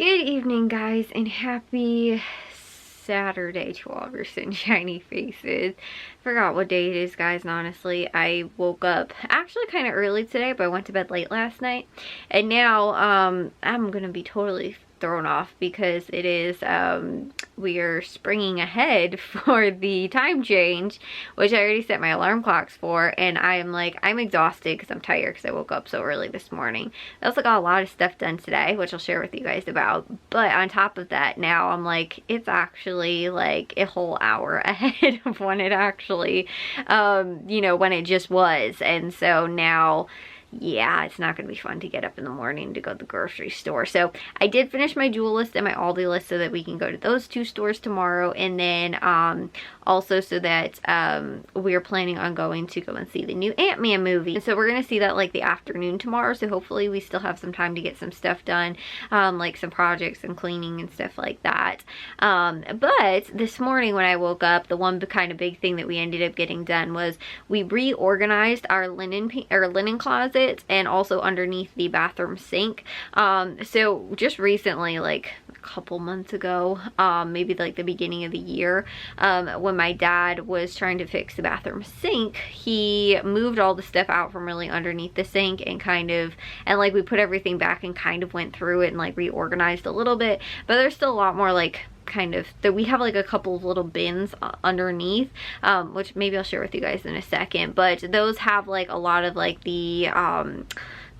Good evening, guys, and happy Saturday to all of your sunshiny faces. Forgot what day it is, guys, and honestly, I woke up actually kind of early today, but I went to bed late last night, and now I'm gonna be totally thrown off because it is we are springing ahead for the time change, which I already set my alarm clocks for, and I'm exhausted because I'm tired because I woke up so early this morning. I also got a lot of stuff done today, which I'll share with you guys about, but on top of that, now I'm like, it's actually like a whole hour ahead of when it actually when it just was. And so now, yeah, it's not going to be fun to get up in the morning to go to the grocery store. So I did finish my Jewel list and my Aldi list so that we can go to those two stores tomorrow. And then also so that we're planning on going to go and see the new Ant-Man movie. And so we're going to see that like the afternoon tomorrow. So hopefully we still have some time to get some stuff done, like some projects and cleaning and stuff like that. But this morning when I woke up, the one kind of big thing that we ended up getting done was we reorganized our linen closet and also underneath the bathroom sink. So just recently, like a couple months ago, maybe like the beginning of the year, when my dad was trying to fix the bathroom sink, he moved all the stuff out from really underneath the sink and like we put everything back and kind of went through it and like reorganized a little bit, but there's still a lot more like that we have like a couple of little bins underneath, which maybe I'll share with you guys in a second, but those have like a lot of like the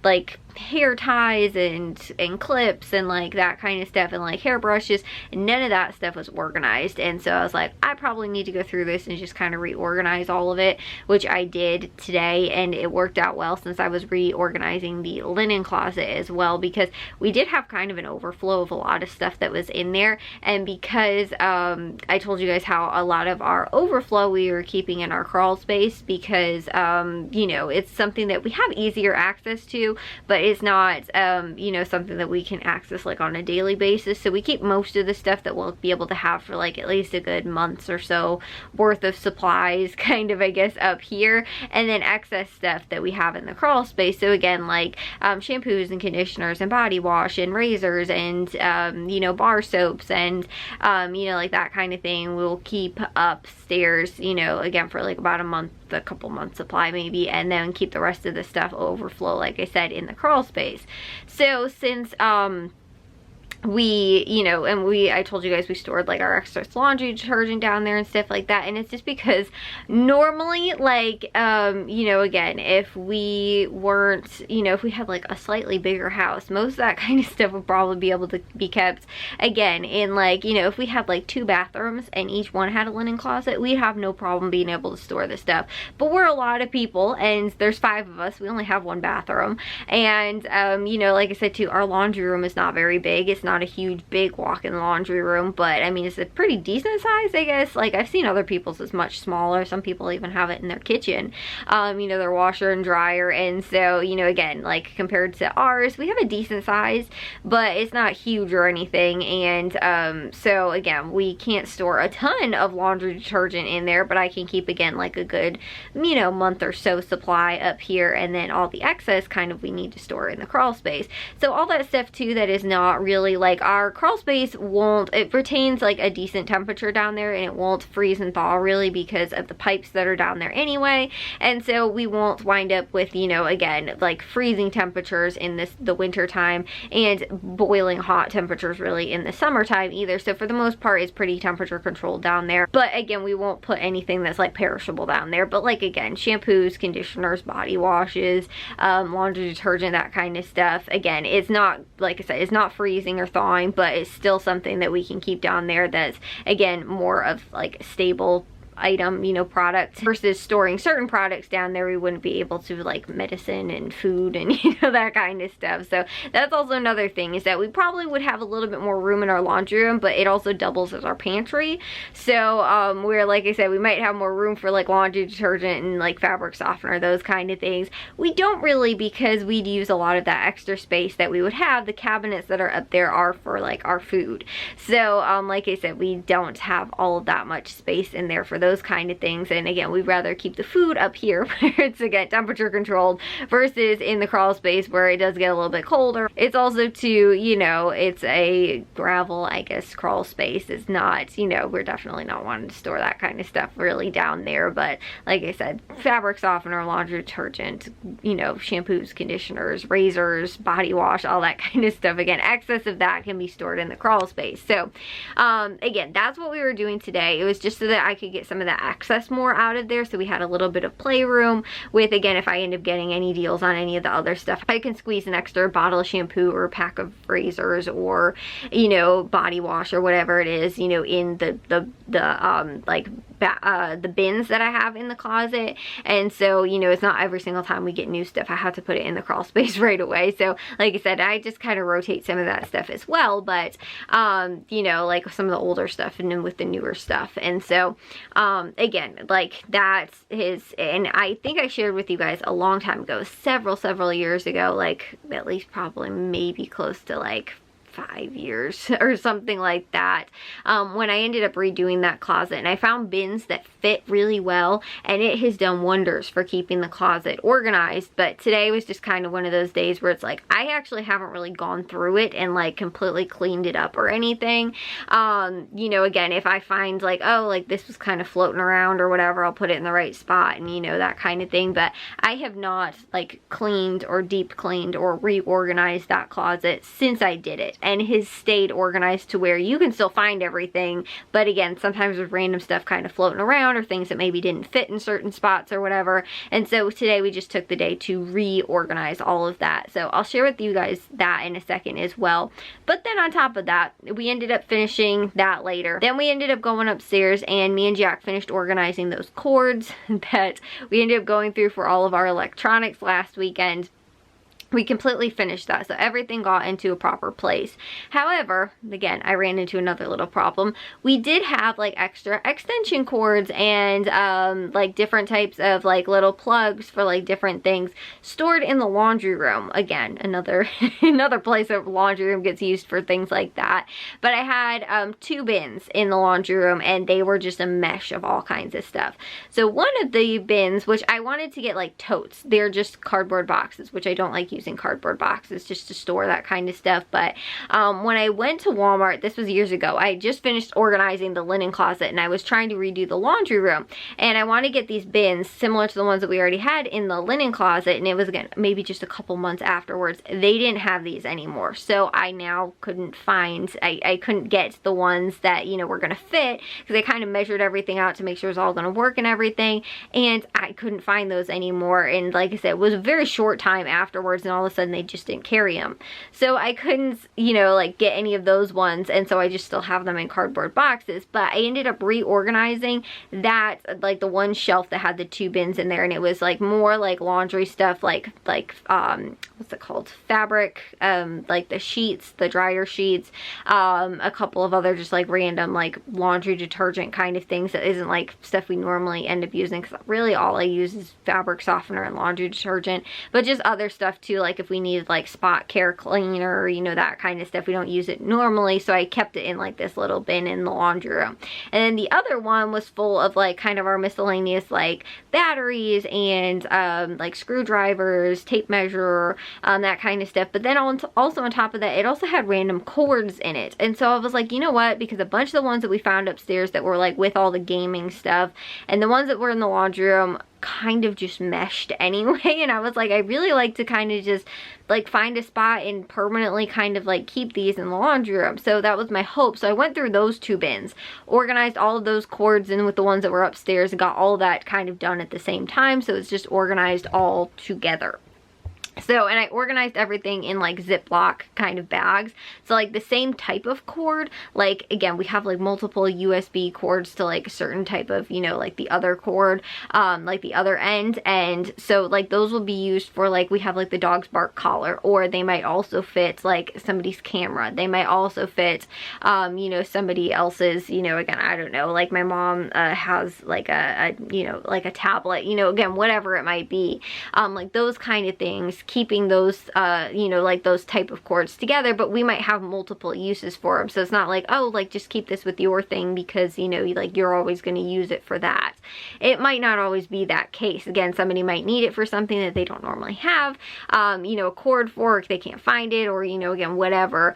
like hair ties and clips and like that kind of stuff, and like hairbrushes, and none of that stuff was organized. And so I was like, I probably need to go through this and just kind of reorganize all of it, which I did today, and it worked out well since I was reorganizing the linen closet as well, because we did have kind of an overflow of a lot of stuff that was in there. And because I told you guys how a lot of our overflow we were keeping in our crawl space, because it's something that we have easier access to, but it's not something that we can access like on a daily basis. So we keep most of the stuff that we'll be able to have for like at least a good month or so worth of supplies kind of, I guess, up here, and then excess stuff that we have in the crawl space. So again, like shampoos and conditioners and body wash and razors and bar soaps and like that kind of thing we'll keep upstairs, again for like about a couple months supply maybe, and then keep the rest of the stuff overflow, like I said, in the crawl space. So since I told you guys we stored like our extra laundry detergent down there and stuff like that, and it's just because normally like again, if we weren't, if we had like a slightly bigger house, most of that kind of stuff would probably be able to be kept again in like, if we had like 2 bathrooms and each one had a linen closet, we'd have no problem being able to store the stuff. But we're a lot of people and there's 5 of us, we only have 1 bathroom, and like I said too, our laundry room is not very big. It's not a huge big walk-in laundry room, but I mean it's a pretty decent size, I guess. Like I've seen other people's is much smaller. Some people even have it in their kitchen, their washer and dryer. And so again, like compared to ours, we have a decent size, but it's not huge or anything. And so again, we can't store a ton of laundry detergent in there, but I can keep again like a good month or so supply up here, and then all the excess kind of we need to store in the crawl space. So all that stuff too that is not really like our crawl space it retains like a decent temperature down there, and it won't freeze and thaw really because of the pipes that are down there anyway. And so we won't wind up with again like freezing temperatures in the winter time and boiling hot temperatures really in the summertime either. So for the most part it's pretty temperature controlled down there, but again we won't put anything that's like perishable down there. But like again, shampoos, conditioners, body washes, laundry detergent, that kind of stuff, again, it's not, like I said, it's not freezing or thawing, but it's still something that we can keep down there that's again more of like stable item, product, versus storing certain products down there we wouldn't be able to, like medicine and food and that kind of stuff. So that's also another thing, is that we probably would have a little bit more room in our laundry room, but it also doubles as our pantry. So where, like I said, we might have more room for like laundry detergent and like fabric softener, those kind of things. We don't really, because we'd use a lot of that extra space that we would have. The cabinets that are up there are for like our food. So like I said, we don't have all of that much space in there for those kind of things. And again, we'd rather keep the food up here where it's, again, temperature controlled versus in the crawl space where it does get a little bit colder. It's also too, you know, it's a gravel, I guess, crawl space. It's not, you know, we're definitely not wanting to store that kind of stuff really down there. But like I said, fabric softener, laundry detergent, you know, shampoos, conditioners, razors, body wash, all that kind of stuff. Again, excess of that can be stored in the crawl space. So again, that's what we were doing today. It was just so that I could get some of the excess more out of there, so we had a little bit of playroom with, again, if I end up getting any deals on any of the other stuff, I can squeeze an extra bottle of shampoo or a pack of razors or, you know, body wash or whatever it is, you know, in the bins that I have in the closet. And so, you know, it's not every single time we get new stuff I have to put it in the crawl space right away. So like I said, I just kind of rotate some of that stuff as well. But you know, like some of the older stuff and then with the newer stuff. And so again, like that's and I think I shared with you guys a long time ago, several years ago, like at least probably maybe close to like 5 years or something like that, when I ended up redoing that closet, and I found bins that fit really well, and it has done wonders for keeping the closet organized. But today was just kind of one of those days where it's like I actually haven't really gone through it and like completely cleaned it up or anything. You know, again, if I find like, oh, like this was kind of floating around or whatever, I'll put it in the right spot and, you know, that kind of thing. But I have not like cleaned or deep cleaned or reorganized that closet since I did it. And has stayed organized to where you can still find everything, but again, sometimes with random stuff kind of floating around or things that maybe didn't fit in certain spots or whatever. And so today we just took the day to reorganize all of that. So I'll share with you guys that in a second as well. But then on top of that, we ended up finishing that later. Then we ended up going upstairs and me and Jack finished organizing those cords that we ended up going through for all of our electronics last weekend. We completely finished that, so everything got into a proper place. However, again, I ran into another little problem. We did have like extra extension cords and like different types of like little plugs for like different things stored in the laundry room. Again, another another place that laundry room gets used for things like that. But I had 2 bins in the laundry room and they were just a mesh of all kinds of stuff. So one of the bins, which I wanted to get like totes, they're just cardboard boxes, which I don't like using cardboard boxes just to store that kind of stuff. But when I went to Walmart, this was years ago, I just finished organizing the linen closet and I was trying to redo the laundry room, and I want to get these bins similar to the ones that we already had in the linen closet, and it was, again, maybe just a couple months afterwards, they didn't have these anymore. So I now couldn't find, I couldn't get the ones that, you know, were going to fit, because I kind of measured everything out to make sure it was all going to work and everything, and I couldn't find those anymore. And like I said, it was a very short time afterwards, and all of a sudden they just didn't carry them. So I couldn't, you know, like get any of those ones, and so I just still have them in cardboard boxes. But I ended up reorganizing that, like the one shelf that had the 2 bins in there, and it was like more like laundry stuff, like what's it called, fabric, like the sheets, the dryer sheets, a couple of other just like random like laundry detergent kind of things that isn't like stuff we normally end up using, because really all I use is fabric softener and laundry detergent. But just other stuff too, like if we needed like spot care cleaner, you know, that kind of stuff. We don't use it normally, so I kept it in like this little bin in the laundry room. And then the other one was full of like kind of our miscellaneous like batteries and like screwdrivers, tape measure, that kind of stuff. But then also on top of that, it also had random cords in it. And so I was like, you know what, because a bunch of the ones that we found upstairs that were like with all the gaming stuff, and the ones that were in the laundry room kind of just meshed anyway, and I was like, I really like to kind of just like find a spot and permanently kind of like keep these in the laundry room. So that was my hope. So I went through those 2 bins, organized all of those cords in with the ones that were upstairs, and got all that kind of done at the same time, so it's just organized all together. So, and I organized everything in like Ziploc kind of bags. So like the same type of cord, like again, we have like multiple USB cords to like a certain type of, you know, like the other cord, like the other end. And so like those will be used for like, we have like the dog's bark collar, or they might also fit like somebody's camera. They might also fit, you know, somebody else's, you know, again, I don't know, like my mom has like a, you know, like a tablet, you know, again, whatever it might be, like those kind of things just keeping those, you know, like those type of cords together, but we might have multiple uses for them. So it's not like, oh, like just keep this with your thing because, you know, like you're always going to use it for that. It might not always be that case. Again, somebody might need it for something that they don't normally have, you know, a cord fork, they can't find it, or, you know, again, whatever.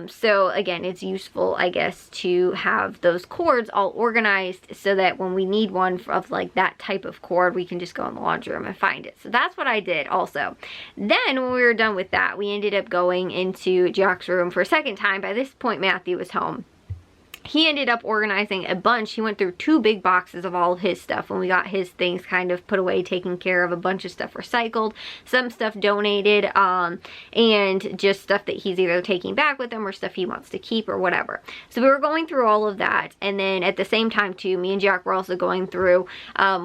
So again, it's useful, I guess, to have those cords all organized so that when we need one of like that type of cord, we can just go in the laundry room and find it. So that's what I did also. Then when we were done with that, we ended up going into Jack's room for a second time. By this point, Matthew was home. He ended up organizing a bunch. He went through 2 big boxes of all of his stuff when we got his things kind of put away, taken care of, a bunch of stuff recycled, some stuff donated, and just stuff that he's either taking back with him or stuff he wants to keep or whatever. So we were going through all of that, and then at the same time too, me and Jack were also going through,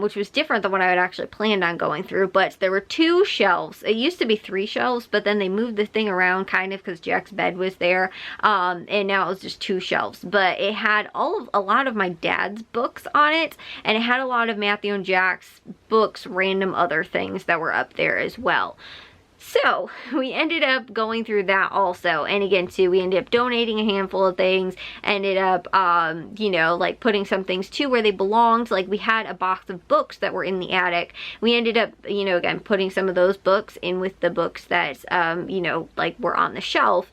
which was different than what I had actually planned on going through, but there were 2 shelves. It used to be 3 shelves, but then they moved the thing around kind of because Jack's bed was there, and now it was just 2 shelves. But it had a lot of my dad's books on it, and it had a lot of Matthew and Jack's books, random other things that were up there as well. So we ended up going through that also, and again too, we ended up donating a handful of things, ended up you know, like putting some things too where they belonged. Like we had a box of books that were in the attic. We ended up, you know, again putting some of those books in with the books that you know, like were on the shelf.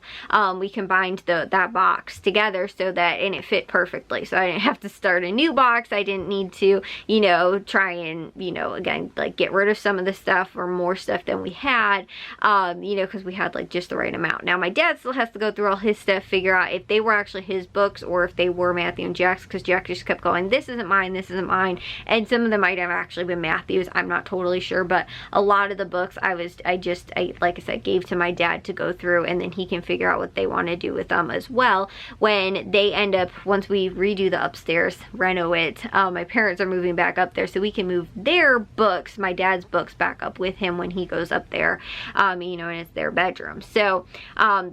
We combined that box together so that, and it fit perfectly, so I didn't have to start a new box. I didn't need to, you know, try and, you know, again, like get rid of some of the stuff or more stuff than we had. You know, because we had like just the right amount. Now my dad still has to go through all his stuff, figure out if they were actually his books or if they were Matthew and Jack's, because Jack just kept going, this isn't mine, this isn't mine, and some of them might have actually been Matthew's. I'm not totally sure, but a lot of the books I like I said, gave to my dad to go through, and then he can figure out what they want to do with them as well when they end up, once we redo the upstairs, reno it. My parents are moving back up there, so we can move their books, my dad's books, back up with him when he goes up there. You know, and it's their bedroom. So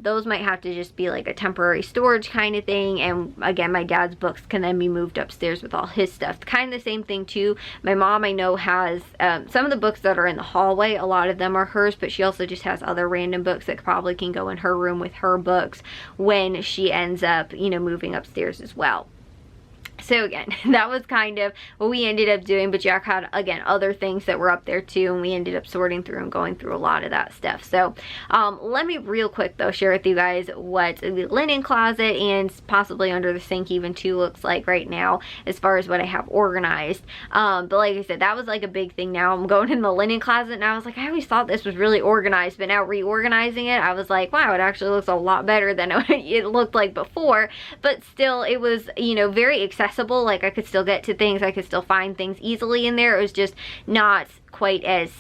those might have to just be like a temporary storage kind of thing, and again, my dad's books can then be moved upstairs with all his stuff. Kind of the same thing too. My mom, I know, has some of the books that are in the hallway, a lot of them are hers, but she also just has other random books that probably can go in her room with her books when she ends up, you know, moving upstairs as well. So again, that was kind of what we ended up doing, but Jack had, again, other things that were up there too, and we ended up sorting through and going through a lot of that stuff. So let me real quick though share with you guys what the linen closet and possibly under the sink even too looks like right now as far as what I have organized. But like I said, that was like a big thing. Now I'm going in the linen closet, and I was like, I always thought this was really organized, but now reorganizing it, I was like, wow, it actually looks a lot better than it looked like before. But still, it was, you know, very accessible. Like I could still get to things, I could still find things easily in there. It was just not quite as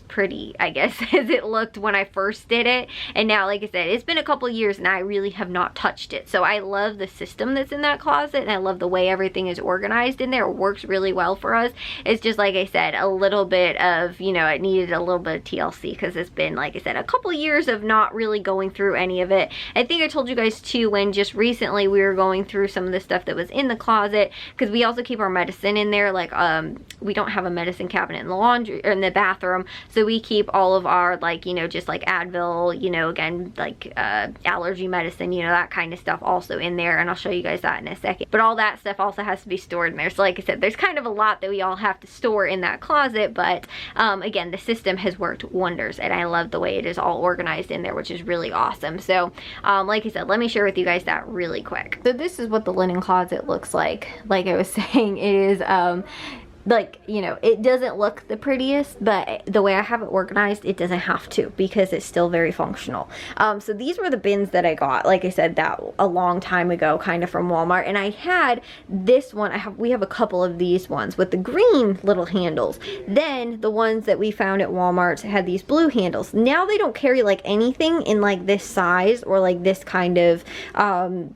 pretty, I guess, as it looked when I first did it. And now, like I said, it's been a couple years and I really have not touched it. So I love the system that's in that closet, and I love the way everything is organized in there. It works really well for us. It's just, like I said, a little bit of, you know, it needed a little bit of TLC because it's been, like I said, a couple years of not really going through any of it. I think I told you guys too, when just recently we were going through some of the stuff that was in the closet, because we also keep our medicine in there. Like we don't have a medicine cabinet in the laundry or in the bathroom, so we keep all of our, like, you know, just like Advil, you know, again, like allergy medicine, you know, that kind of stuff also in there, and I'll show you guys that in a second. But all that stuff also has to be stored in there. So like I said, there's kind of a lot that we all have to store in that closet, but again, the system has worked wonders, and I love the way it is all organized in there, which is really awesome. So like I said, let me share with you guys that really quick. So this is what the linen closet looks like. Like I was saying, it is like, you know, it doesn't look the prettiest, but the way I have it organized, it doesn't have to, because it's still very functional. So these were the bins that I got, like I said, that a long time ago, kind of from Walmart. And I had this one, we have a couple of these ones with the green little handles. Then the ones that we found at Walmart had these blue handles. Now they don't carry like anything in like this size or like this kind of,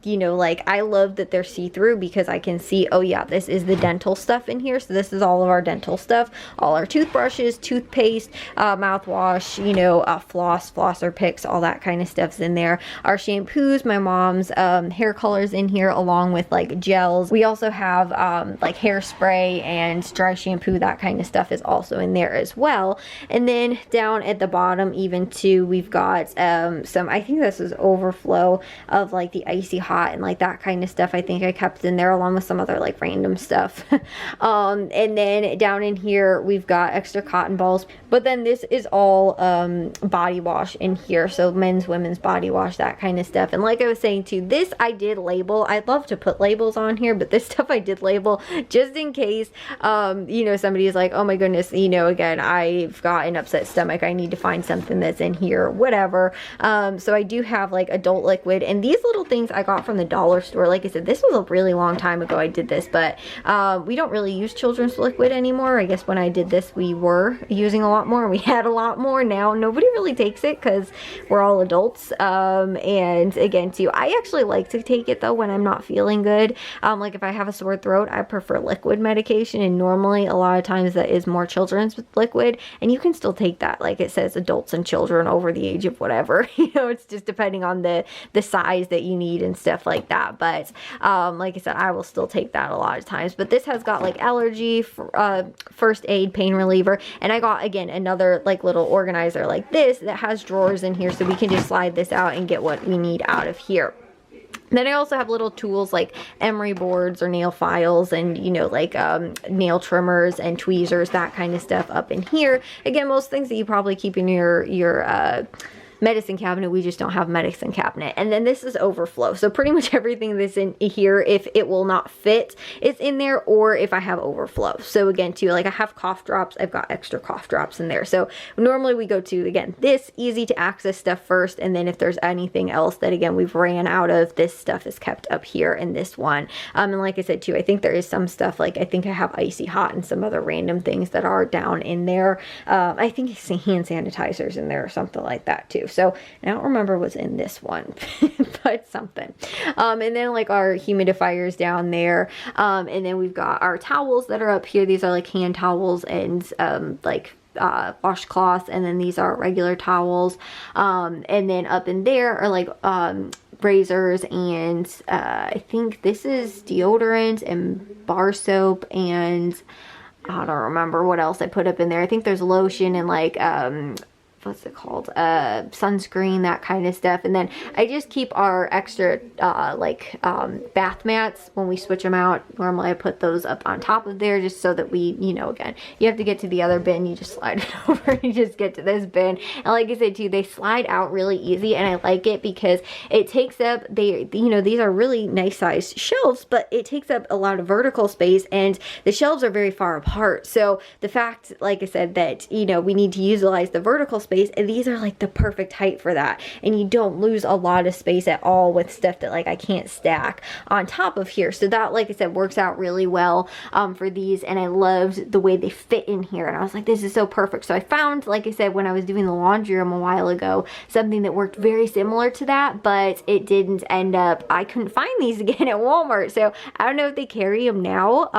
you know, like I love that they're see-through, because I can see, oh yeah, this is the dental stuff in here. So this is all of our dental stuff, all our toothbrushes, toothpaste, mouthwash, you know, floss, flosser picks, all that kind of stuff's in there. Our shampoos, my mom's hair colors in here, along with like gels. We also have like hairspray and dry shampoo, that kind of stuff is also in there as well. And then down at the bottom even too, we've got some, I think this is overflow of like the icy hot and like that kind of stuff. I think I kept in there along with some other like random stuff. And then down in here we've got extra cotton balls, but then this is all body wash in here, so men's, women's body wash, that kind of stuff. And like I was saying too, this I did label. I'd love to put labels on here, but this stuff I did label just in case you know, somebody is like, oh my goodness, you know, again, I've got an upset stomach, I need to find something that's in here, whatever. So I do have like adult liquid, and these little things I got from the dollar store. Like I said, this was a really long time ago I did this, but we don't really use children's liquid anymore. I guess when I did this we were using a lot more, we had a lot more. Now nobody really takes it because we're all adults. And again too, I actually like to take it though when I'm not feeling good. Like if I have a sore throat, I prefer liquid medication, and normally a lot of times that is more children's liquid, and you can still take that. Like it says adults and children over the age of whatever, you know, it's just depending on the size that you need and stuff like that. But like I said, I will still take that a lot of times. But this has got like allergy, first aid, pain reliever, and I got again another like little organizer like this that has drawers in here, so we can just slide this out and get what we need out of here. Then I also have little tools like emery boards or nail files, and you know, like nail trimmers and tweezers, that kind of stuff up in here. Again, most things that you probably keep in your medicine cabinet, we just don't have medicine cabinet. And then this is overflow, so pretty much everything that's in here, if it will not fit, it's in there, or if I have overflow. So again too, like I have cough drops, I've got extra cough drops in there. So normally we go to, again, this easy to access stuff first, and then if there's anything else that again we've ran out of, this stuff is kept up here in this one. And like I said too, I think there is some stuff, like I think I have icy hot and some other random things that are down in there. I think hand sanitizers in there or something like that too. So I don't remember what's in this one, but something. And then like our humidifiers down there. And then we've got our towels that are up here. These are like hand towels and like washcloths, and then these are regular towels. And then up in there are like razors, and I think this is deodorant and bar soap, and I don't remember what else I put up in there. I think there's lotion and like what's it called, sunscreen, that kind of stuff. And then I just keep our extra like bath mats when we switch them out. Normally I put those up on top of there just so that we, you know, again, you have to get to the other bin, you just slide it over, you just get to this bin. And like I said too, they slide out really easy, and I like it because it takes up, they, you know, these are really nice sized shelves, but it takes up a lot of vertical space, and the shelves are very far apart. So the fact, like I said, that, you know, we need to utilize the vertical space, and these are like the perfect height for that, and you don't lose a lot of space at all with stuff that like I can't stack on top of here. So that, like I said, works out really well for these, and I loved the way they fit in here, and I was like, this is so perfect. So I found, like I said, when I was doing the laundry room a while ago, something that worked very similar to that, but it didn't end up, I couldn't find these again at Walmart. So I don't know if they carry them now,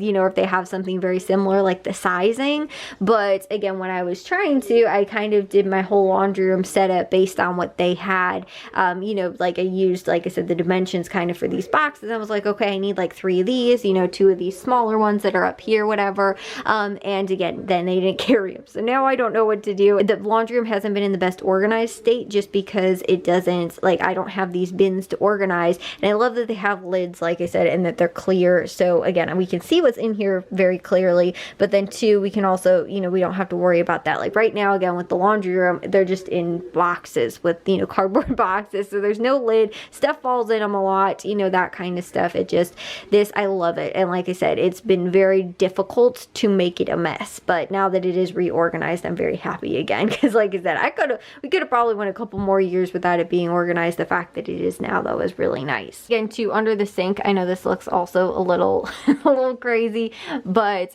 you know, if they have something very similar like the sizing. But again, when I was trying to, I kind of did my whole laundry room setup based on what they had. You know, like I used, like I said, the dimensions kind of for these boxes. I was like, okay, I need like 3 of these, you know, 2 of these smaller ones that are up here, whatever. And again, then they didn't carry them. So now I don't know what to do. The laundry room hasn't been in the best organized state just because it doesn't, like, I don't have these bins to organize. And I love that they have lids, like I said, and that they're clear. So again, we can see what's in here very clearly, but then too, we can also, you know, we don't have to worry about that. Like right now, again, with the laundry room, they're just in boxes with, you know, cardboard boxes, so there's no lid, stuff falls in them a lot, you know, that kind of stuff. It just, this, I love it. And like I said, it's been very difficult to make it a mess, but now that it is reorganized, I'm very happy again, because like I said, we could have probably went a couple more years without it being organized. The fact that it is now though is really nice. Again too, under the sink, I know this looks also a little a little crazy, but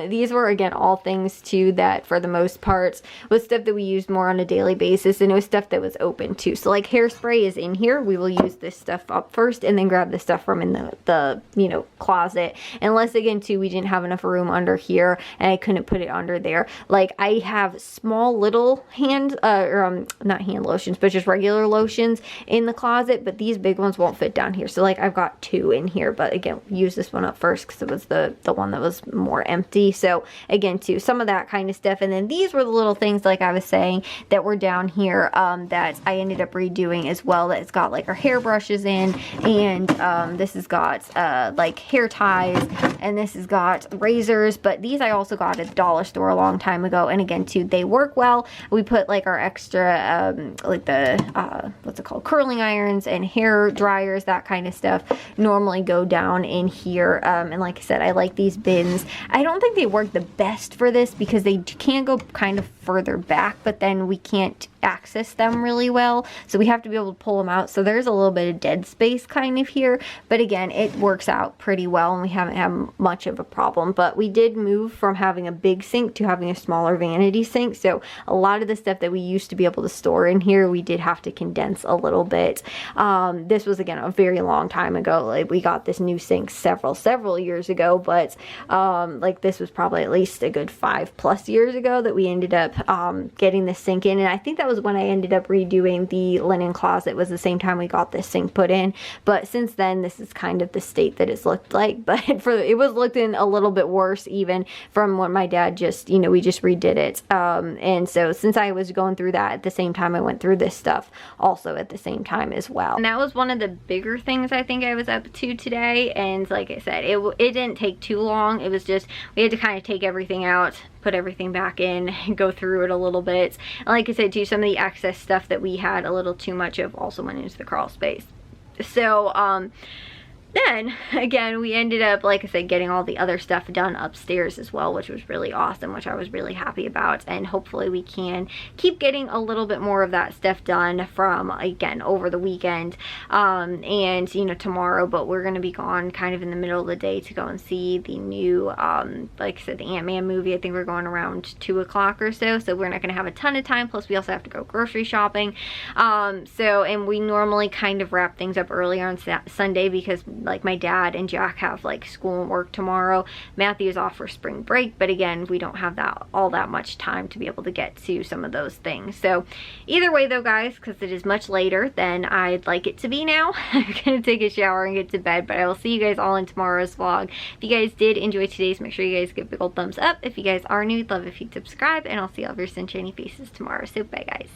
these were again all things too that for the most part was stuff that we used more on a daily basis, and it was stuff that was open too. So like hairspray is in here. We will use this stuff up first and then grab the stuff from in the you know, closet. Unless again too, we didn't have enough room under here and I couldn't put it under there. Like I have small little not hand lotions, but just regular lotions in the closet, but these big ones won't fit down here. So like I've got 2 in here, but again, use this one up first because it was the one that was more empty. So again too, some of that kind of stuff. And then these were the little things, like I was saying, that were down here that I ended up redoing as well. That it's got like our hairbrushes in, and this has got like hair ties, and this has got razors. But these I also got at the dollar store a long time ago, and again too, they work well. We put like our extra like the what's it called, curling irons and hair dryers, that kind of stuff normally go down in here. And like I said, I like these bins. I don't think they work the best for this because they can go kind of further back, but then we can't access them really well, so we have to be able to pull them out. So there's a little bit of dead space kind of here, but again, it works out pretty well and we haven't had much of a problem. But we did move from having a big sink to having a smaller vanity sink, so a lot of the stuff that we used to be able to store in here, we did have to condense a little bit. This was again a very long time ago. Like we got this new sink several years ago, but like this was probably at least a good 5+ years ago that we ended up getting this sink in. And I think that was when I ended up redoing the linen closet, was the same time we got this sink put in. But since then, this is kind of the state that it's looked like. But it was looking a little bit worse even from when my dad just, you know, we just redid it. And so since I was going through that at the same time, I went through this stuff also at the same time as well. And that was one of the bigger things I think I was up to today. And like I said, it didn't take too long. It was just, we had to kind of take everything out, put everything back in, go through it a little bit. And like I said too, some of the excess stuff that we had a little too much of also went into the crawl space. So then again, we ended up, like I said, getting all the other stuff done upstairs as well, which was really awesome, which I was really happy about. And hopefully we can keep getting a little bit more of that stuff done from, again, over the weekend and, you know, tomorrow. But we're going to be gone kind of in the middle of the day to go and see the new, like I said, the Ant-Man movie. I think we're going around 2 o'clock or so. So we're not going to have a ton of time. Plus we also have to go grocery shopping. And we normally kind of wrap things up early on Sunday because like my dad and Jack have like school and work tomorrow. Matthew is off for spring break, but again, we don't have all that much time to be able to get to some of those things. So either way though, guys, because it is much later than I'd like it to be now, I'm gonna take a shower and get to bed. But I will see you guys all in tomorrow's vlog. If you guys did enjoy today's, make sure you guys give a big old thumbs up. If you guys are new, I'd love if you'd subscribe, and I'll see all of your sunshiny faces tomorrow. So bye guys.